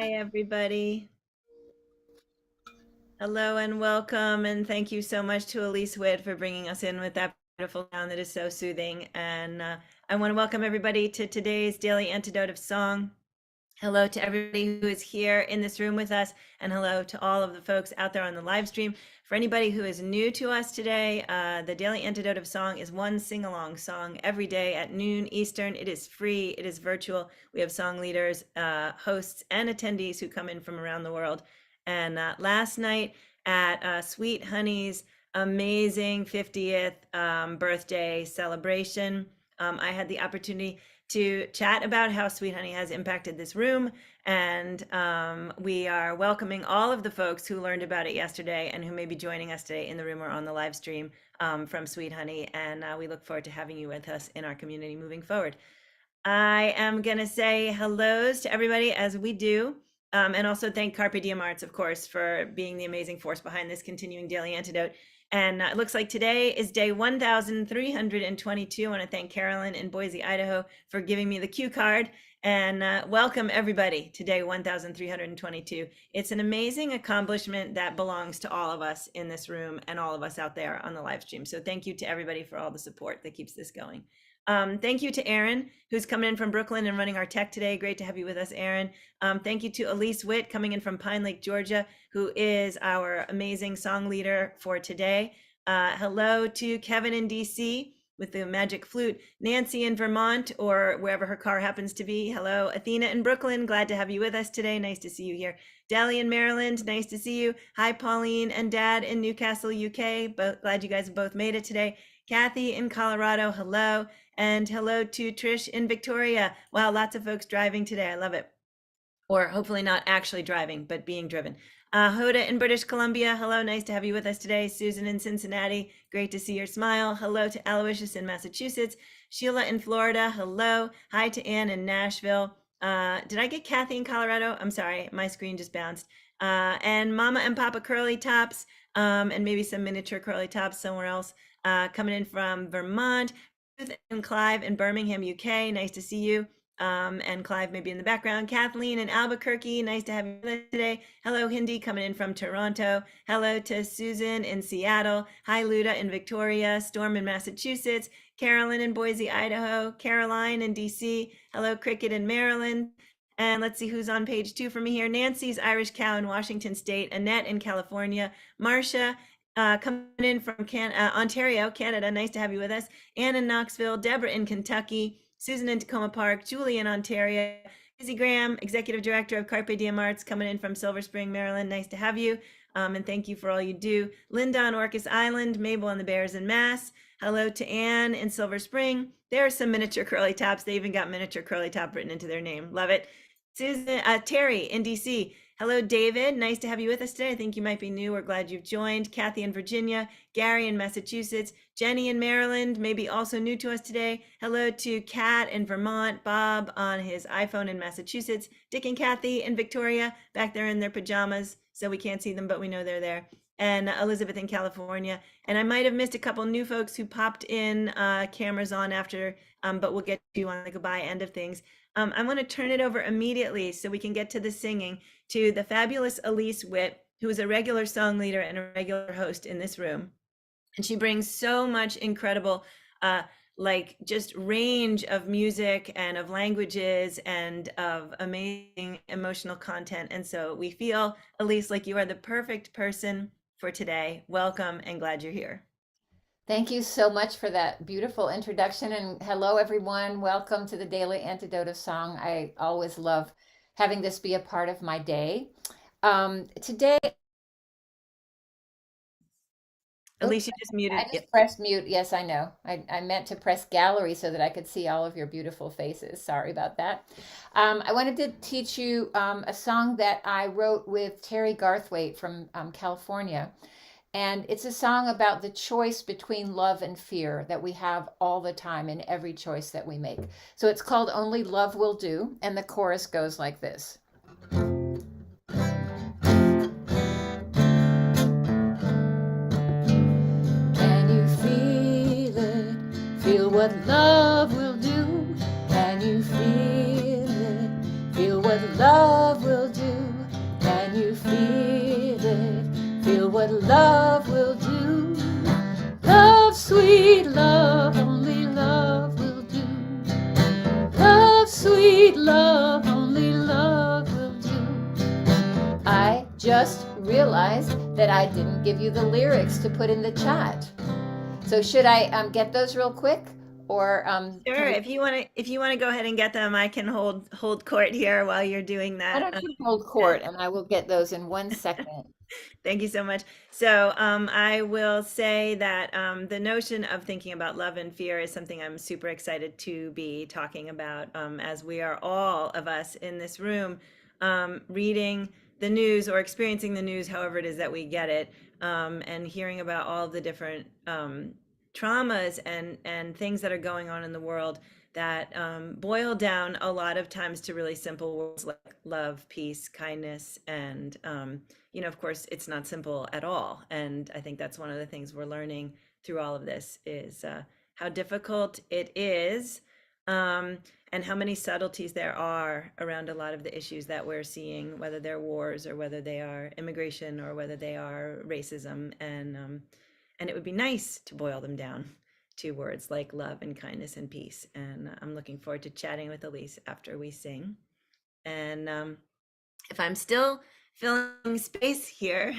Hi, everybody. Hello and welcome. And thank you so much to Elise Witt for bringing us in with that beautiful sound that is so soothing. And I want to welcome everybody to today's Daily Antidote of Song. Hello to everybody who is here in this room with us, and hello to all of the folks out there on the live stream. For anybody who is new to us today, the Daily Antidote of Song is one sing-along song every day at noon Eastern. It is free, it is virtual. We have song leaders, hosts, and attendees who come in from around the world. And last night at Sweet Honey's amazing 50th birthday celebration, I had the opportunity to chat about how Sweet Honey has impacted this room. And we are welcoming all of the folks who learned about it yesterday and who may be joining us today in the room or on the live stream from Sweet Honey. And we look forward to having you with us in our community moving forward. I am going to say hellos to everybody as we do. And also thank Carpe Diem Arts, of course, for being the amazing force behind this continuing daily antidote. And it looks like today is day 1322. I want to thank Carolyn in Boise, Idaho, for giving me the cue card. And welcome everybody to day 1322. It's an amazing accomplishment that belongs to all of us in this room and all of us out there on the live stream. So thank you to everybody for all the support that keeps this going. Thank you to Aaron, who's coming in from Brooklyn and running our tech today. Great to have you with us, Aaron. Thank you to Elise Witt, coming in from Pine Lake, Georgia, who is our amazing song leader for today. Hello to Kevin in DC with the magic flute, Nancy in Vermont, or wherever her car happens to be. Hello, Athena in Brooklyn. Glad to have you with us today. Nice to see you here. Dally in Maryland. Nice to see you. Hi, Pauline and Dad in Newcastle, UK. Glad you guys both made it today. Kathy in Colorado. Hello. And hello to Trish in Victoria. Wow, lots of folks driving today. I love it. Or hopefully not actually driving, but being driven. Hoda in British Columbia. Hello, nice to have you with us today. Susan in Cincinnati. Great to see your smile. Hello to Aloysius in Massachusetts. Sheila in Florida. Hello. Hi to Ann in Nashville. Did I get Kathy in Colorado? I'm sorry, my screen just bounced. And Mama and Papa Curly Tops, and maybe some miniature curly tops somewhere else. Coming in from Vermont. And Clive in Birmingham, UK. Nice to see you. And Clive maybe in the background. Kathleen in Albuquerque. Nice to have you with us today. Hello, Hindi, coming in from Toronto. Hello to Susan in Seattle. Hi, Luda in Victoria. Storm in Massachusetts. Carolyn in Boise, Idaho. Caroline in DC. Hello, Cricket in Maryland. And let's see who's on page 2 for me here. Nancy's Irish Cow in Washington State. Annette in California. Marcia coming in from Ontario, Canada. Nice to have you with us. Ann in Knoxville, Deborah in Kentucky, Susan in Tacoma Park, Julie in Ontario, Izzy Graham, Executive Director of Carpe Diem Arts, coming in from Silver Spring, Maryland. Nice to have you. And thank you for all you do. Linda on Orcas Island, Mabel on the Bears in Mass. Hello to Ann in Silver Spring. There are some miniature curly tops. They even got miniature curly top written into their name. Love it. Susan, Terry in DC. Hello, David. Nice to have you with us today. I think you might be new. We're glad you've joined. Kathy in Virginia, Gary in Massachusetts, Jenny in Maryland, maybe also new to us today. Hello to Kat in Vermont, Bob on his iPhone in Massachusetts, Dick and Kathy in Victoria, back there in their pajamas, so we can't see them, but we know they're there. And Elizabeth in California. And I might have missed a couple new folks who popped in, cameras on after, but we'll get to you on the goodbye end of things. I want to turn it over immediately so we can get to the singing to the fabulous Elise Witt, who is a regular song leader and a regular host in this room. And she brings so much incredible, like just range of music and of languages and of amazing emotional content. And so we feel, Elise, like you are the perfect person for today. Welcome and glad you're here. Thank you so much for that beautiful introduction. And hello, everyone. Welcome to the Daily Antidote of Song. I always love having this be a part of my day. Today, Elise, you just muted. I just pressed mute. Yes, I know. I meant to press gallery so that I could see all of your beautiful faces. Sorry about that. I wanted to teach you a song that I wrote with Terry Garthwaite from California. And it's a song about the choice between love and fear that we have all the time in every choice that we make. So it's called Only Love Will Do, and the chorus goes like this. Can you feel it? Feel what love will do. Can you feel it? Feel what love will do. what love will do. Love, sweet love, only love will do. Love, sweet love, only love will do. I just realized that I didn't give you the lyrics to put in the chat. So should I get those real quick, or Sure, if you want to go ahead and get them, I can hold court here while you're doing why that. don't you hold court and I will get those in 1 second. Thank you so much. So I will say that the notion of thinking about love and fear is something I'm super excited to be talking about, as we are all of us in this room reading the news or experiencing the news, however it is that we get it, and hearing about all the different traumas and things that are going on in the world that boil down a lot of times to really simple words like love, peace, kindness, and of course, it's not simple at all. And I think that's one of the things we're learning through all of this is how difficult it is, and how many subtleties there are around a lot of the issues that we're seeing, whether they're wars or whether they are immigration or whether they are racism. And it would be nice to boil them down to words like love and kindness and peace. And I'm looking forward to chatting with Elise after we sing. And if I'm still filling space here,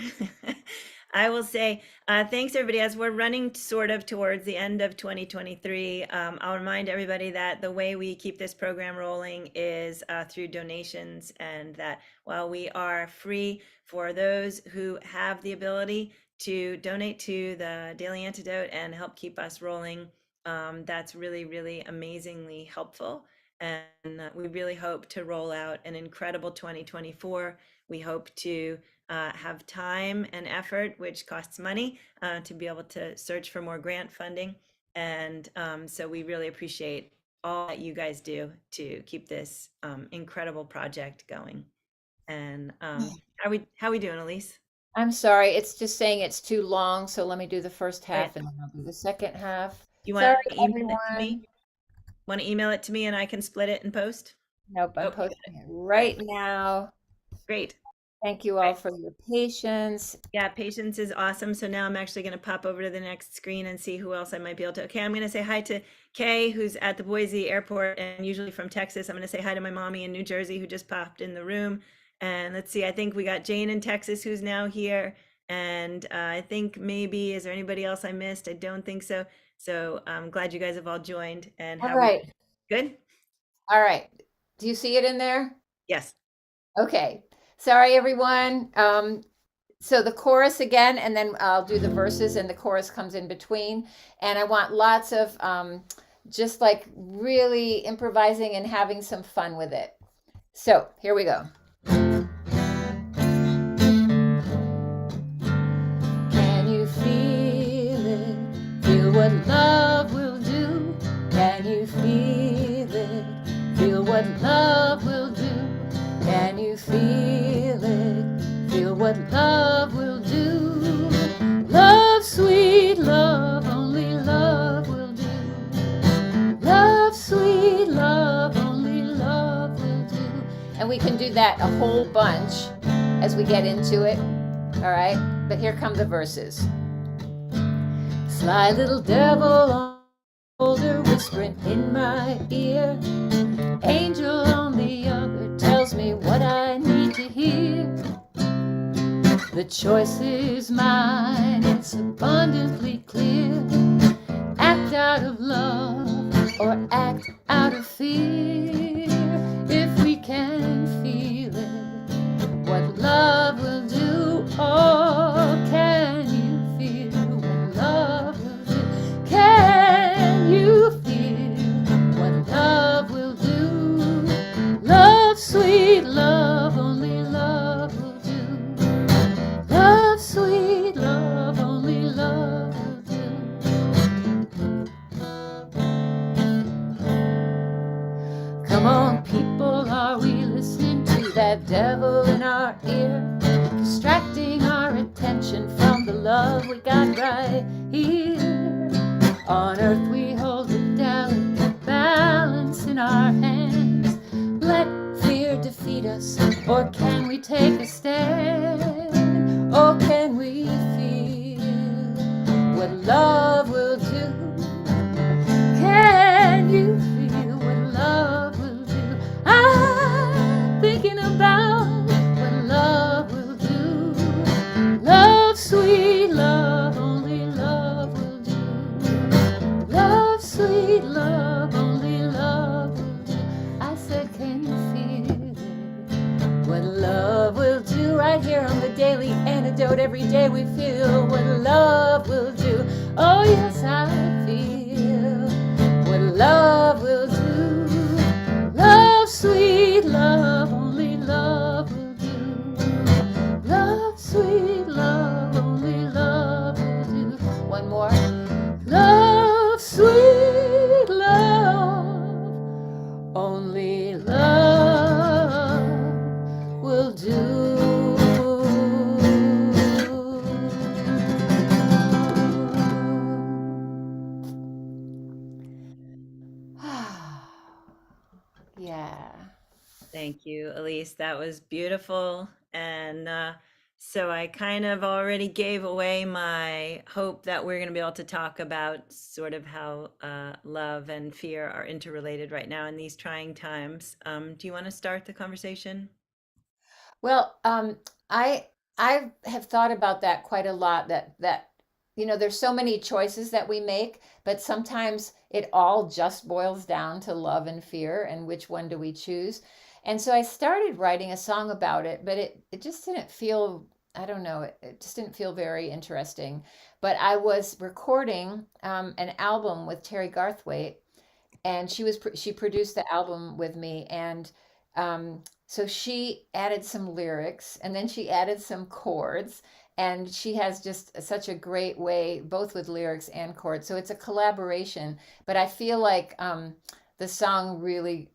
I will say thanks everybody. As we're running sort of towards the end of 2023, I'll remind everybody that the way we keep this program rolling is through donations, and that while we are free for those who have the ability to donate to the Daily Antidote and help keep us rolling, that's really, really amazingly helpful. And we really hope to roll out an incredible 2024. We hope to have time and effort, which costs money, to be able to search for more grant funding. And so we really appreciate all that you guys do to keep this incredible project going. And how we doing, Elise? I'm sorry, it's just saying it's too long, so let me do the first Right. half and then I'll do the second half. You Sorry, want to email it to everyone. me? Want to email it to me and I can split it and post? Nope, I'm Oh, posting it right now. great. Thank you all for your patience. Yeah, patience is awesome. So now I'm actually going to pop over to the next screen and see who else I might be able to. Okay, I'm going to say hi to Kay, who's at the Boise airport and usually from Texas. I'm going to say hi to my mommy in New Jersey who just popped in the room. And let's see, I think we got Jane in Texas who's now here. And I think maybe, is there anybody else I missed? I don't think so. So I'm glad you guys have all joined. And All how we right. good? All right. Do you see it in there? Yes. Okay. Sorry, everyone. So the chorus again, and then I'll do the verses, and the chorus comes in between. And I want lots of just like really improvising and having some fun with it. So here we go. Can you feel it? Feel what love will do. Can you feel it? Feel what love will do. Can you feel it? Feel what love will do. Love, sweet love, only love will do. Love, sweet love, only love will do. And we can do that a whole bunch as we get into it. All right, but here come the verses. Sly little devil on the shoulder whispering in my ear. Angel on the other tells me what I need to hear. The choice is mine, it's abundantly clear. Act out of love or act out of fear. If we can feel it, what love will do. Oh, can you feel what love will do? Can you feel what love will do? Love, sweet love, only love will do. Love, sweet love, only love will do. Come on, people, are we listening to that devil in our ear? Distracting our attention from the love we got right here. On earth we hold the delicate balance in our hands. Let fear defeat us, or can we take a stand? Or can we feel sweet love, only love will do. I said, can you feel it? What love will do right here on the Daily Antidote. Every day we feel what love will do. Oh, yes, I feel what love will do. Love, sweet love, only love will do. Love, sweet love, only love will do. One more. Love, sweet love, only love will do. Yeah. Thank you, Elise. That was beautiful. And so I kind of already gave away my hope that we're going to be able to talk about sort of how love and fear are interrelated right now in these trying times. Do you want to start the conversation? Well, I have thought about that quite a lot. That there's so many choices that we make, but sometimes it all just boils down to love and fear, and which one do we choose? And so I started writing a song about it, but it just didn't feel, I don't know, it just didn't feel very interesting. But I was recording an album with Terry Garthwaite, and she produced the album with me, and so she added some lyrics, and then she added some chords, and she has just such a great way both with lyrics and chords, so it's a collaboration. But I feel like the song really,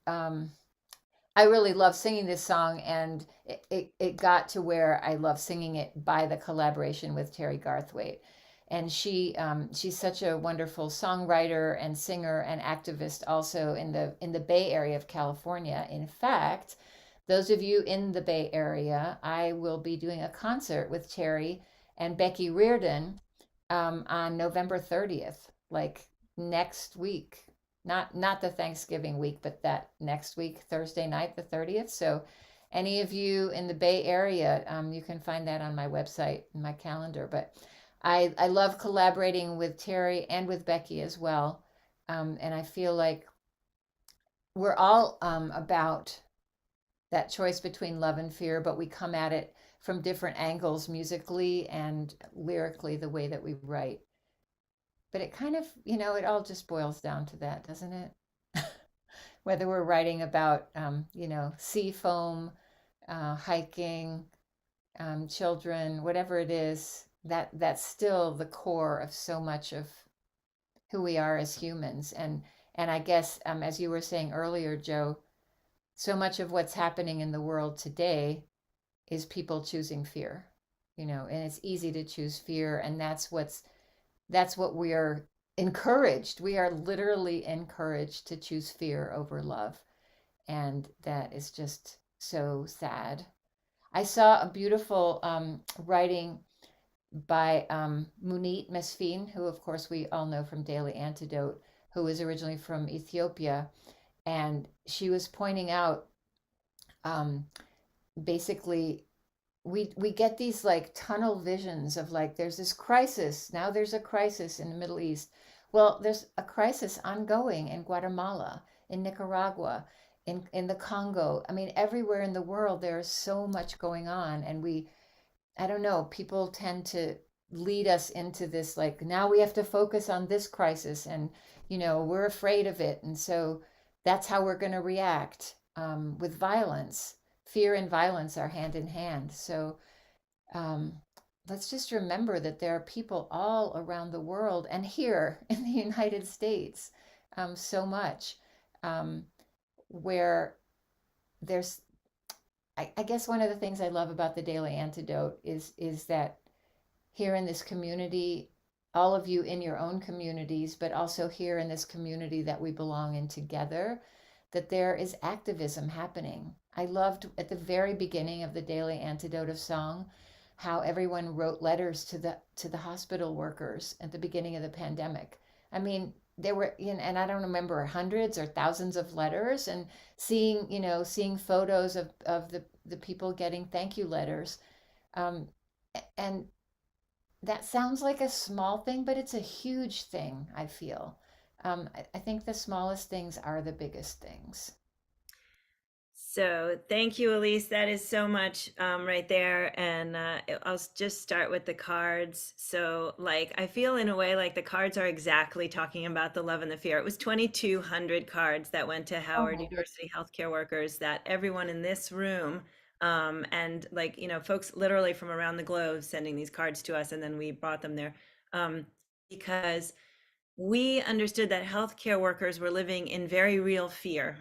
I really love singing this song, and it got to where I love singing it by the collaboration with Terry Garthwaite. And she's such a wonderful songwriter and singer and activist also in the Bay Area of California. In fact, those of you in the Bay Area, I will be doing a concert with Terry and Becky Reardon on November 30th, like next week. Not the Thanksgiving week, but that next week, Thursday night, the 30th. So any of you in the Bay Area, you can find that on my website and my calendar. But I love collaborating with Terry and with Becky as well. And I feel like we're all about that choice between love and fear, but we come at it from different angles musically and lyrically, the way that we write. But it kind of, it all just boils down to that, doesn't it? Whether we're writing about, sea foam, hiking, children, whatever it is, that's still the core of so much of who we are as humans. And I guess, as you were saying earlier, Joe, so much of what's happening in the world today is people choosing fear, and it's easy to choose fear, and that's what we are encouraged. We are literally encouraged to choose fear over love. And that is just so sad. I saw a beautiful writing by Munit Mesfin, who, of course, we all know from Daily Antidote, who was originally from Ethiopia. And she was pointing out um, basically we get these like tunnel visions of like there's this crisis, now there's a crisis in the Middle East. Well, there's a crisis ongoing in Guatemala, in Nicaragua, in the Congo. I mean, everywhere in the world there's so much going on, and I don't know, people tend to lead us into this like now we have to focus on this crisis, and we're afraid of it, and so that's how we're going to react with violence. Fear and violence are hand in hand. So um, let's just remember that there are people all around the world and here in the United States, so much um, where there's, I guess one of the things I love about the Daily Antidote is that here in this community, all of you in your own communities, but also here in this community that we belong in together, that there is activism happening. I loved at the very beginning of the Daily Antidote of Song how everyone wrote letters to the hospital workers at the beginning of the pandemic. I mean, there were, and I don't remember hundreds or thousands of letters, and seeing photos of the people getting thank you letters. Um, and that sounds like a small thing, but it's a huge thing, I feel. I think the smallest things are the biggest things. So thank you, Elise. That is so much right there. And just start with the cards. So, like, I feel in a way like the cards are exactly talking about the love and the fear. It was 2,200 cards that went to Oh Howard my goodness. University healthcare workers that everyone in this room, and like, folks literally from around the globe sending these cards to us. And then we brought them there because we understood that healthcare workers were living in very real fear.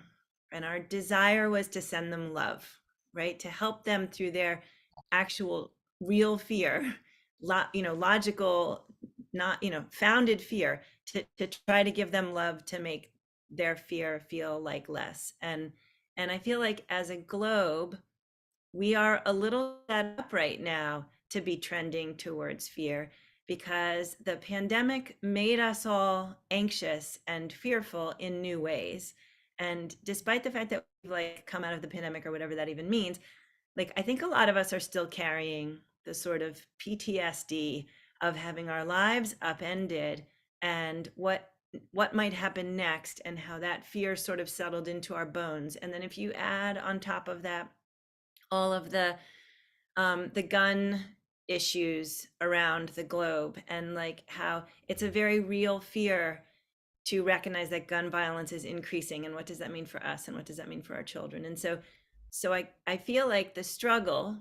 And our desire was to send them love, right? To help them through their actual real fear, logical, not, founded fear, to try to give them love to make their fear feel like less. And I feel like as a globe, we are a little set up right now to be trending towards fear because the pandemic made us all anxious and fearful in new ways. And despite the fact that we've like come out of the pandemic or whatever that even means, like I think a lot of us are still carrying the sort of PTSD of having our lives upended and what might happen next and how that fear sort of settled into our bones. And then if you add on top of that all of the gun issues around the globe and like how it's a very real fear to recognize that gun violence is increasing and what does that mean for us and what does that mean for our children. And so I feel like the struggle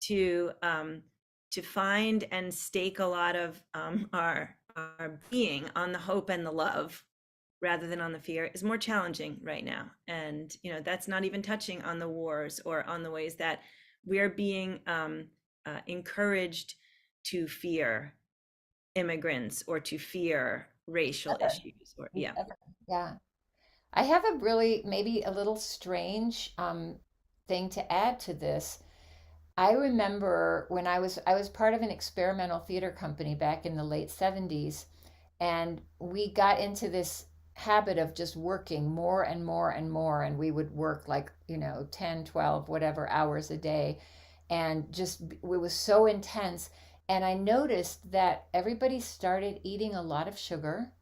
to to find and stake a lot of our being on the hope and the love rather than on the fear is more challenging right now. And that's not even touching on the wars or on the ways that we're being encouraged to fear immigrants or to fear racial Ever. issues or yeah. Ever. Yeah. I have a really, maybe a little strange thing to add to this. I remember when I was part of an experimental theater company back in the late 70s, and we got into this habit of just working more and more and more, and we would work like, 10, 12, whatever hours a day, and just it was so intense. And I noticed that everybody started eating a lot of sugar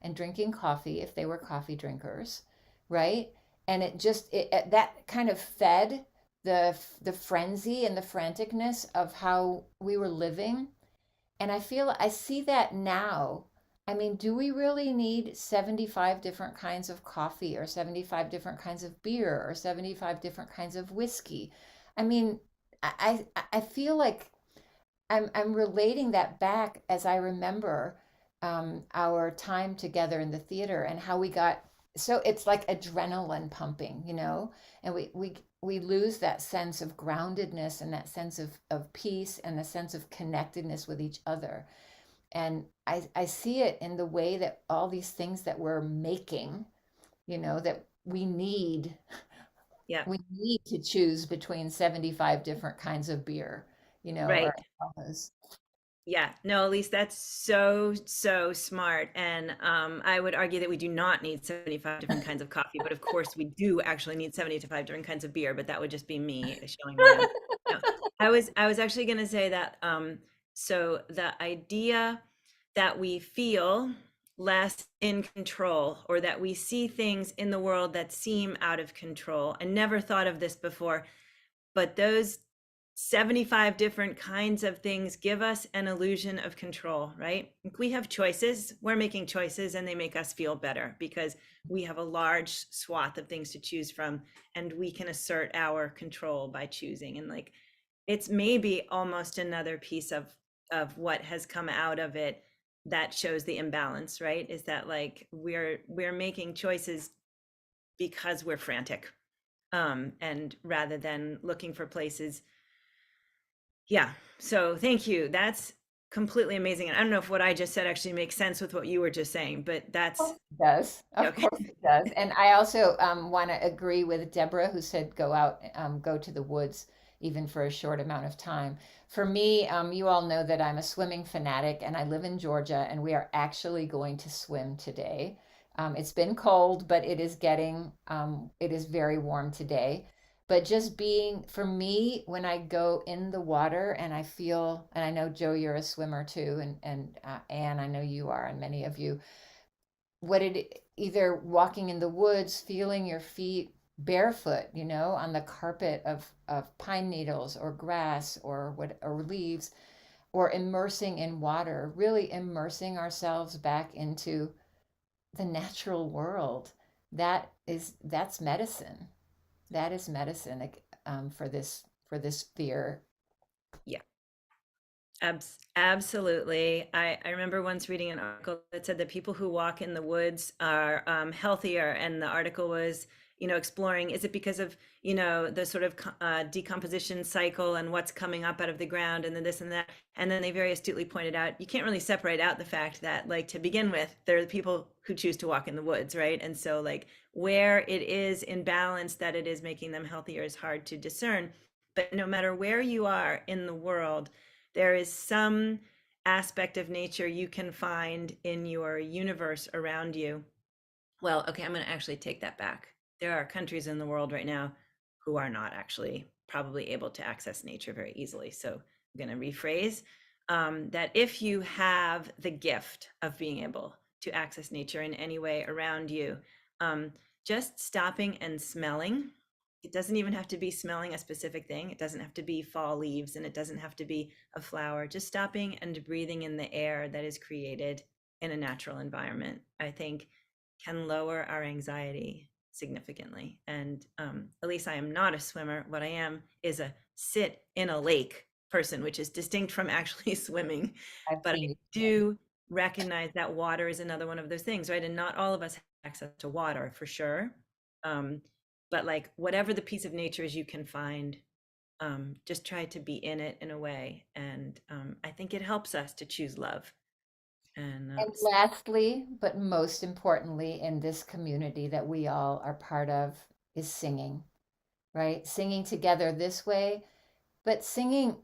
and drinking coffee if they were coffee drinkers, right? And that kind of fed the frenzy and the franticness of how we were living. And I see that now. I mean, do we really need 75 different kinds of coffee or 75 different kinds of beer or 75 different kinds of whiskey? I mean, I feel like I'm relating that back as I remember our time together in the theater and how we got so it's like adrenaline pumping, and we lose that sense of groundedness and that sense of peace and the sense of connectedness with each other. And I see it in the way that all these things that we're making, that Yeah, we need to choose between 75 different kinds of beer, right. or alcohols. Yeah, no, at least that's so, so smart. And I would argue that we do not need 75 different kinds of coffee, but of course we do actually need 75 different kinds of beer, but that would just be me showing my age. No, I was actually going to say that so the idea that we feel less in control or that we see things in the world that seem out of control. I never thought of this before, but those 75 different kinds of things give us an illusion of control, right? We have choices, we're making choices, and they make us feel better because we have a large swath of things to choose from, and we can assert our control by choosing. And like, it's maybe almost another piece of what has come out of it that shows the imbalance, right? Is that like we're making choices because we're frantic, and rather than looking for places. Yeah. So thank you. That's completely amazing. And I don't know if what I just said actually makes sense with what you were just saying, but that's It does. Of okay. course it does. And I also want to agree with Deborah, who said go out, go to the woods, even for a short amount of time. For me, you all know that I'm a swimming fanatic and I live in Georgia, and we are actually going to swim today. It's been cold, but it is very warm today. But just being, for me, when I go in the water and I feel, and I know Joe, you're a swimmer too, and Anne, I know you are, and many of you, what it either walking in the woods, feeling your feet barefoot, on the carpet of pine needles or grass or what or leaves, or immersing in water, really immersing ourselves back into the natural world. That's medicine. That is medicine, like, for this fear. Yeah. Absolutely. I remember once reading an article that said that people who walk in the woods are healthier, and the article was, exploring, is it because of, the sort of decomposition cycle and what's coming up out of the ground and then this and that. And then they very astutely pointed out you can't really separate out the fact that, like, to begin with, there are the people who choose to walk in the woods, right? And so, like, where it is in balance that it is making them healthier is hard to discern. But no matter where you are in the world, there is some aspect of nature you can find in your universe around you. Well, okay, I'm going to actually take that back. There are countries in the world right now who are not actually probably able to access nature very easily. So I'm going to rephrase that if you have the gift of being able to access nature in any way around you, um, just stopping and smelling. It doesn't even have to be smelling a specific thing. It doesn't have to be fall leaves, and it doesn't have to be a flower. Just stopping and breathing in the air that is created in a natural environment, I think, can lower our anxiety significantly. And Elise, I am not a swimmer. What I am is a sit in a lake person, which is distinct from actually swimming. I've But seen I you swim. do recognize that water is another one of those things, right? And not all of us have access to water for sure. Um, but like whatever the piece of nature is you can find, just try to be in it in a way. And I think it helps us to choose love. And And lastly, but most importantly, in this community that we all are part of, is singing, right? Singing together this way, but singing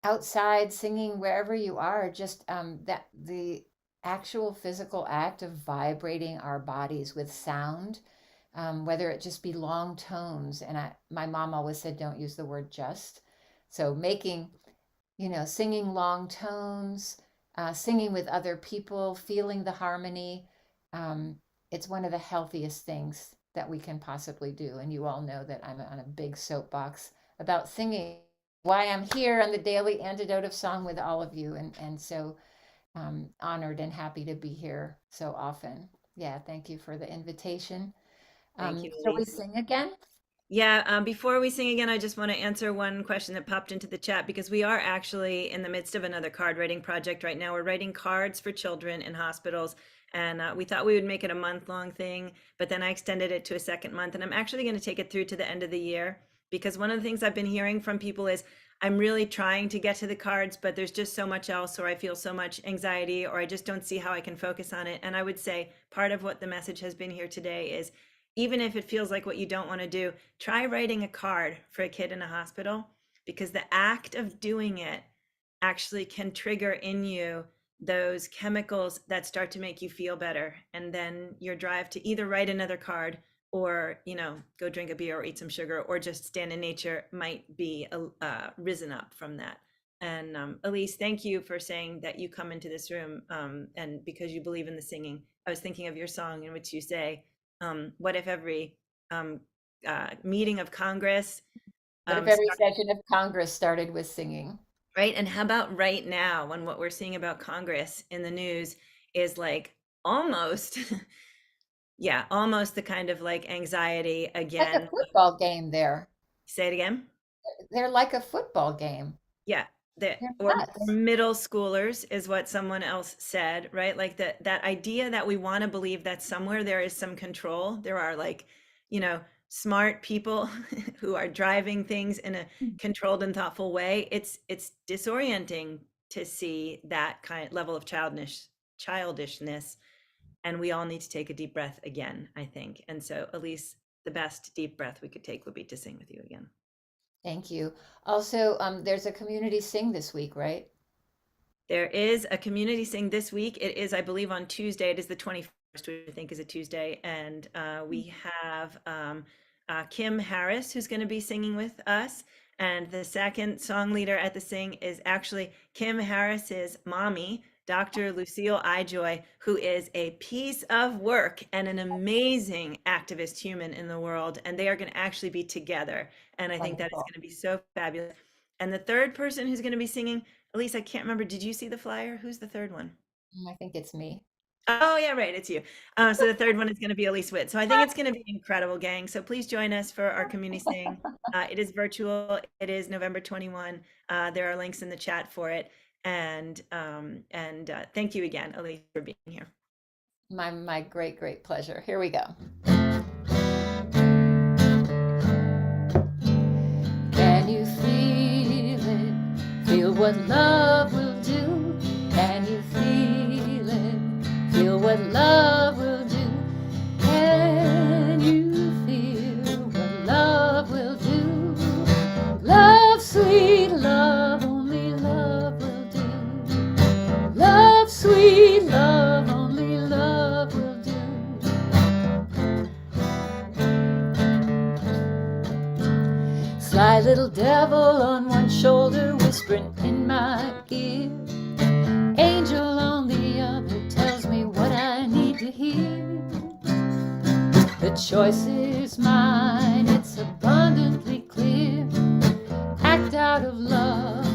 outside, singing wherever you are, just that the actual physical act of vibrating our bodies with sound, whether it just be long tones. And my mom always said, don't use the word just. So making, singing long tones, singing with other people, feeling the harmony. Um, it's one of the healthiest things that we can possibly do. And you all know that I'm on a big soapbox about singing, why I'm here on the daily antidote of song with all of you. And so honored and happy to be here so often. Yeah, thank you for the invitation. thank you, Shall we Elise. sing again? Yeah, before we sing again, I just want to answer one question that popped into the chat because we are actually in the midst of another card writing project right now. We're writing cards for children in hospitals, and we thought we would make it a month-long thing, but then I extended it to a second month, and I'm actually going to take it through to the end of the year because one of the things I've been hearing from people is I'm really trying to get to the cards, but there's just so much else, or I feel so much anxiety, or I just don't see how I can focus on it. And I would say part of what the message has been here today is even if it feels like what you don't want to do, try writing a card for a kid in a hospital because the act of doing it actually can trigger in you those chemicals that start to make you feel better. And then your drive to either write another card or, go drink a beer or eat some sugar or just stand in nature might be risen up from that. And Elise, thank you for saying that you come into this room and because you believe in the singing. I was thinking of your song in which you say, what if every meeting of Congress, What if every session of Congress started with singing? right? And how about right now when what we're seeing about Congress in the news is like almost, yeah, almost the kind of like anxiety Like a again. football game there. Say it again. They're like a football game. Yeah, They're or nuts. middle schoolers is what someone else said, right? Like that idea that we want to believe that somewhere there is some control. There are like, smart people who are driving things in a controlled and thoughtful way. It's disorienting to see that kind of level of childishness, and we all need to take a deep breath again, I think. And so, Elise, the best deep breath we could take would be to sing with you again. Thank you. Also, there's a community sing this week, right? There is a community sing this week. It is, I believe, on Tuesday. It is the 21st, which I think is a Tuesday. And we have Kim Harris, who's going to be singing with us. And the second song leader at the sing is actually Kim Harris's mommy, Dr. Lucille Ijoy, who is a piece of work and an amazing activist human in the world. And they are going to actually be together. And I think that is Wonderful. going to be so fabulous. And the third person who's going to be singing, Elise, I can't remember. Did you see the flyer? Who's the third one? I think it's me. Oh, yeah, right. It's you. So the third one is going to be Elise Witt. So I think it's going to be incredible, gang. So please join us for our community sing. It is virtual. It is November 21. There are links in the chat for it. And thank you again, Elise, for being here. My great, great pleasure. Here we go. Can you feel it? Feel what love will do. Can you feel it? Feel what love will do. Can you feel what love will do? Love, sweet love, only love will do. Love, sweet love, only love will do. Sly little devil on one shoulder whispering in my ear. Angel on the other tells me what I need to hear. The choice is mine, it's abundantly clear. Act out of love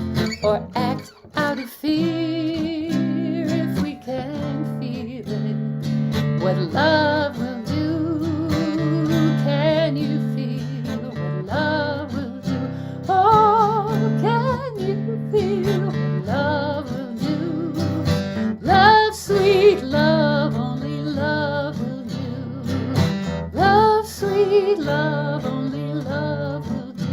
or act out of fear. If we can feel it, what love will do. Can you feel what love will do? Oh, can you feel what love will do? Love, sweet love, only love will do. Love, sweet love, only love will do.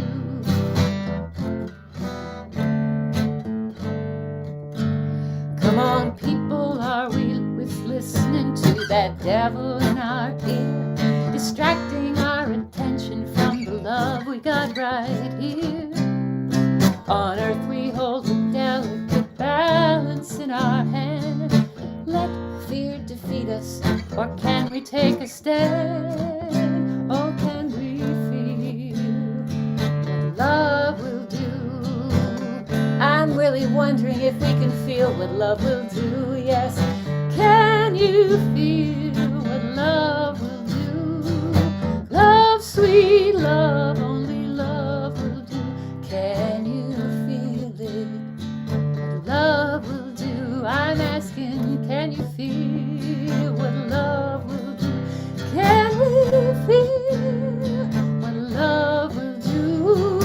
Come on, people, are we with listening to that devil in our ear, distracting our attention from the love we got right here? On earth we hold a delicate balance in our hand. Let fear defeat us, or can we take a stand? Oh, can we feel what love will do? I'm really wondering if we can feel what love will do. Yes, can you feel what love will do? Love, sweet love, only love will do. Can you feel it? What love will do. I'm asking, can you feel what love will do? Can we feel what love will do?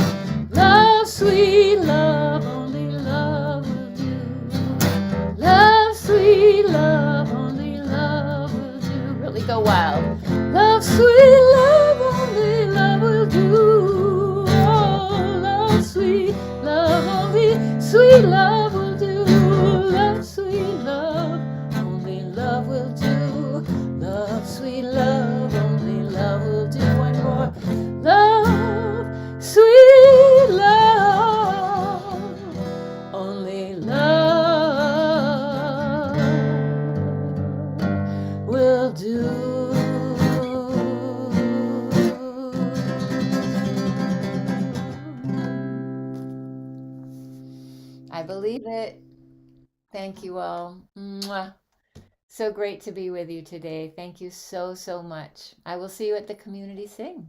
Love, sweet love, only love will do. Love, sweet love, only love will do. Really go wild. Love, sweet love, only love will do. Oh, love, sweet love, only sweet love will do. Love, sweet love, only love will do. Love, sweet love, only love will do. One more. Love, sweet love, only love will do. I believe it. Thank you all. Mwah. So great to be with you today. Thank you so, so much. I will see you at the community sing.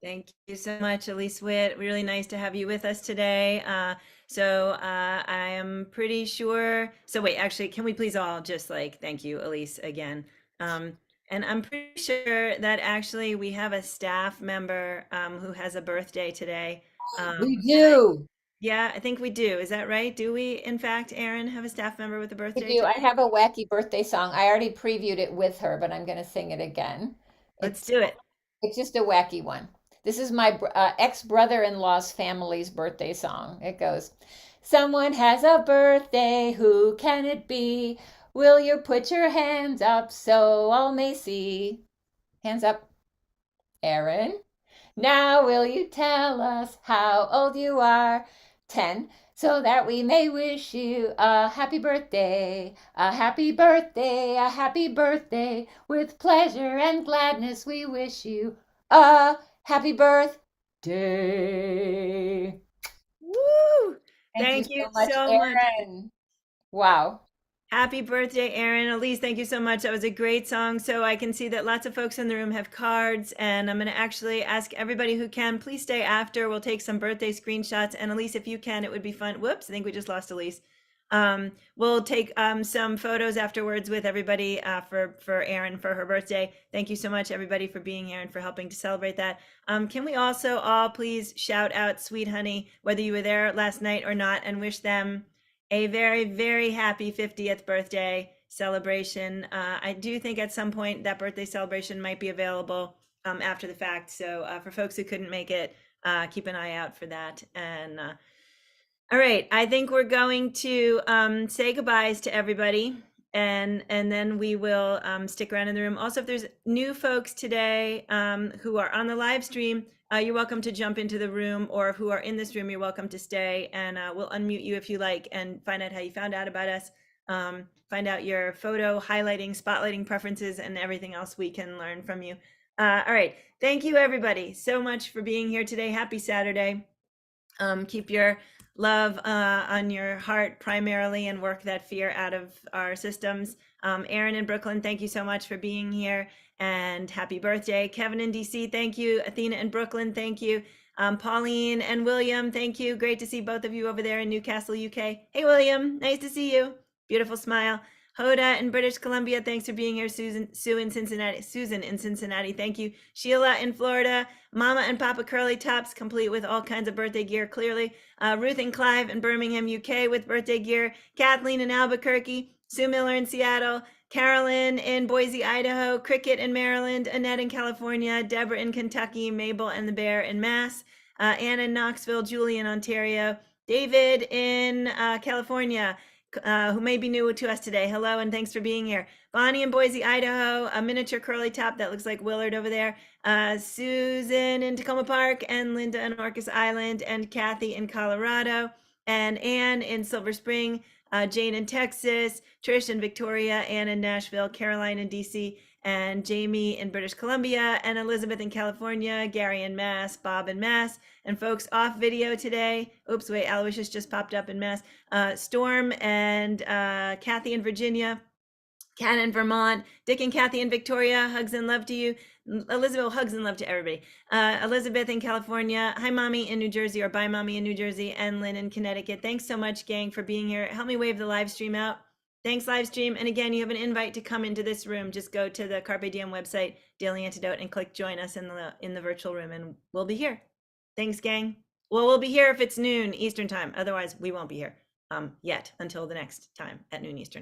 Thank you so much, Elise Witt. Really nice to have you with us today. I am pretty sure. So wait, actually, can we please all just like thank you, Elise, again? Um, and I'm pretty sure that actually we have a staff member who has a birthday today. We And do. yeah, I think we do. Is that right? Do we, in fact, Aaron, have a staff member with a I birthday do. I today? have a wacky birthday song. I already previewed it with her, but I'm going to sing it again. Let's It's do it. it's just a wacky one. This is my ex-brother-in-law's family's birthday song. It goes, someone has a birthday, who can it be? Will you put your hands up so all may see? Hands up, Aaron. Now will you tell us how old you are? 10, so that we may wish you a happy birthday, a happy birthday, a happy birthday. With pleasure and gladness we wish you a happy birthday. Woo! Thank you Thank you so much, so much. Erin. Wow. Happy birthday, Aaron. Elise, thank you so much. That was a great song. So I can see that lots of folks in the room have cards, and I'm going to actually ask everybody who can, please stay after. We'll take some birthday screenshots. And Elise, if you can, it would be fun. Whoops, I think we just lost Elise. We'll take some photos afterwards with everybody for Aaron for her birthday. Thank you so much, everybody, for being here and for helping to celebrate that. Can we also all please shout out Sweet Honey, whether you were there last night or not, and wish them a very, very happy 50th birthday celebration. I do think at some point that birthday celebration might be available after the fact. So for folks who couldn't make it, keep an eye out for that. And all right, I think we're going to say goodbyes to everybody, and then we will stick around in the room. Also, if there's new folks today who are on the live stream, you're welcome to jump into the room, or who are in this room, you're welcome to stay, and we'll unmute you if you like, and find out how you found out about us, find out your photo highlighting, spotlighting preferences, and everything else we can learn from you. All right, thank you everybody so much for being here today. Happy Saturday. Keep your love on your heart primarily, and work that fear out of our systems. Aaron in Brooklyn, thank you so much for being here, and happy birthday. Kevin in DC, thank you. Athena in Brooklyn, thank you. Pauline and William, thank you. Great to see both of you over there in Newcastle, UK. Hey, William, nice to see you. Beautiful smile. Hoda in British Columbia, thanks for being here. Susan in Cincinnati, thank you. Sheila in Florida, Mama and Papa Curly Tops, complete with all kinds of birthday gear, clearly. Ruth and Clive in Birmingham, UK, with birthday gear. Kathleen in Albuquerque, Sue Miller in Seattle, Carolyn in Boise, Idaho, Cricket in Maryland, Annette in California, Deborah in Kentucky, Mabel and the Bear in Mass, Anna in Knoxville, Julie in Ontario, David in California, who may be new to us today. Hello, and thanks for being here. Bonnie in Boise, Idaho, a miniature curly top that looks like Willard over there. Susan in Tacoma Park, and Linda in Orcas Island, and Kathy in Colorado, and Anne in Silver Spring, Jane in Texas, Trish in Victoria, Anne in Nashville, Caroline in DC, and Jamie in British Columbia, and Elizabeth in California, Gary in Mass, Bob in Mass, and folks off video today. Oops, wait, Aloysius just popped up in Mass. Storm and Kathy in Virginia, Kat in Vermont, Dick and Kathy in Victoria, hugs and love to you. Elizabeth, hugs and love to everybody. Elizabeth in California, hi mommy in New Jersey, or bye mommy in New Jersey, and Lynn in Connecticut. Thanks so much, gang, for being here. Help me wave the live stream out. Thanks, live stream. And again, you have an invite to come into this room. Just go to the Carpe Diem website, Daily Antidote, and click join us in the virtual room, and we'll be here. Thanks, gang. Well, we'll be here if it's noon Eastern time. Otherwise, we won't be here yet until the next time at noon Eastern.